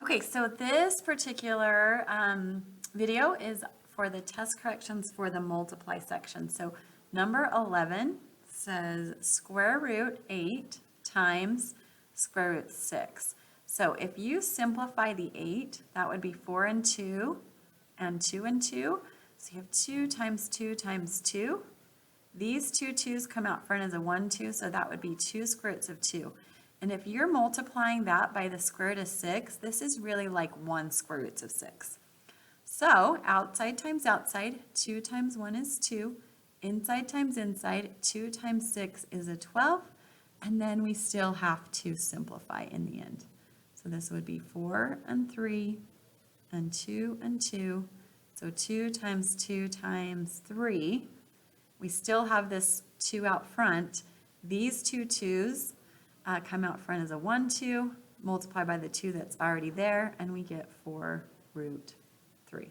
Okay, so this particular video is for the test corrections for the multiply section. So number 11 says square root 8 times square root 6. So if you simplify the 8, that would be 4 and 2 and 2 and 2. So you have 2 times 2 times 2. These two 2's come out front as a 1, 2, so that would be 2 square roots of 2. And if you're multiplying that by the square root of 6, this is really like 1 square roots of 6. So outside times outside, 2 times 1 is 2. Inside times inside, 2 times 6 is a 12. And then we still have to simplify in the end. So this would be 4 and 3 and 2 and 2. So 2 times 2 times 3. We still have this 2 out front. These two 2's come out front as a 1, 2, multiply by the 2 that's already there, and we get 4 root 3.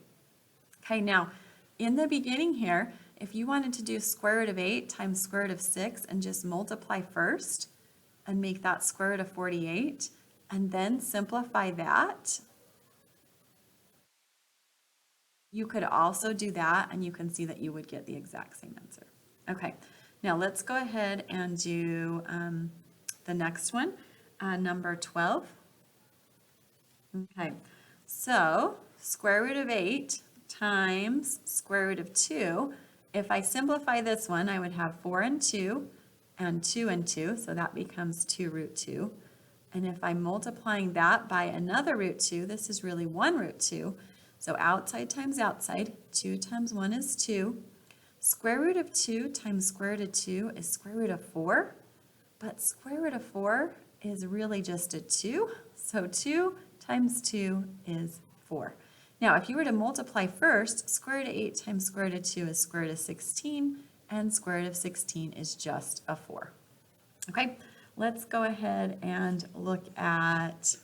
Okay, now in the beginning here, if you wanted to do square root of 8 times square root of 6 and just multiply first and make that square root of 48, and then simplify that, you could also do that, and you can see that you would get the exact same answer. Okay, now let's go ahead and do the next one, number 12. Okay, so square root of 8 times square root of 2. If I simplify this one, I would have 4 and 2 and 2 and 2, so that becomes 2 root 2. And if I'm multiplying that by another root 2, this is really 1 root 2. So outside times outside, 2 times 1 is 2. Square root of 2 times square root of 2 is square root of 4. But square root of 4 is really just a 2. So 2 times 2 is 4. Now, if you were to multiply first, square root of 8 times square root of 2 is square root of 16, and square root of 16 is just a 4. Okay, let's go ahead and look at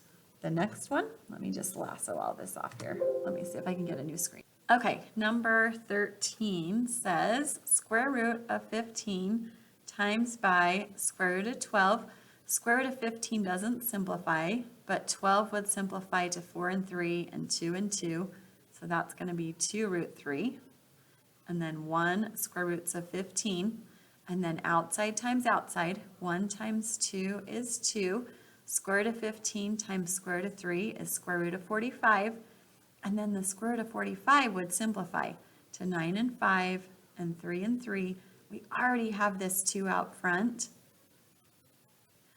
the next one. Let me just lasso all this off here. Let me see if I can get a new screen. Okay, number 13 says square root of 15 times by square root of 12. Square root of 15 doesn't simplify, but 12 would simplify to 4 and 3 and 2 and 2. So that's going to be 2 root 3. And then 1 square roots of 15. And then outside times outside, 1 times 2 is 2. Square root of 15 times square root of 3 is square root of 45. And then the square root of 45 would simplify to 9 and 5 and 3 and 3. We already have this 2 out front.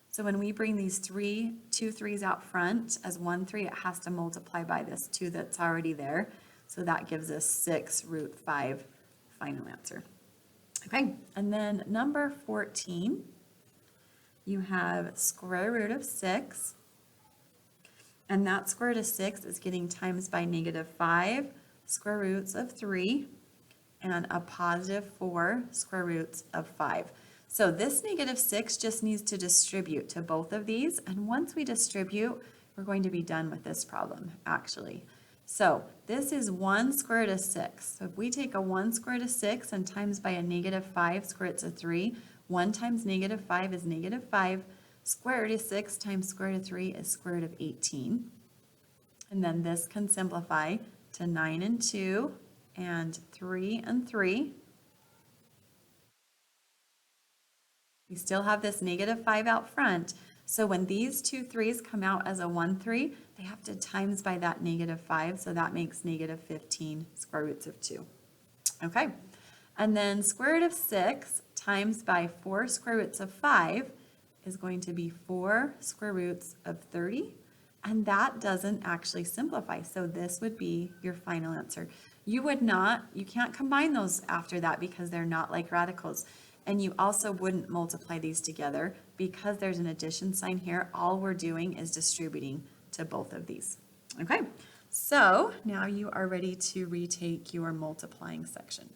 So when we bring these 2 3's out front as 1 3, it has to multiply by this 2 that's already there. So that gives us 6 root 5 final answer. Okay, and then number 14, you have square root of 6. And that square root of 6 is getting times by negative 5 square roots of 3 and a positive 4 square roots of 5. So this negative 6 just needs to distribute to both of these. And once we distribute, we're going to be done with this problem, actually. So this is 1 square root of 6. So if we take a 1 square root of 6 and times by a negative 5 square roots of 3, 1 times negative 5 is negative 5. Square root of 6 times square root of 3 is square root of 18. And then this can simplify to 9 and 2 and 3 and 3. We still have this negative 5 out front. So when these 2 3's come out as a 1 3, they have to times by that negative 5. So that makes negative 15 square roots of 2. Okay. And then square root of 6 times by 4 square roots of 5 is going to be 4 square roots of 30. And that doesn't actually simplify. So this would be your final answer. You can't combine those after that because they're not like radicals. And you also wouldn't multiply these together because there's an addition sign here. All we're doing is distributing to both of these. Okay, so now you are ready to retake your multiplying section.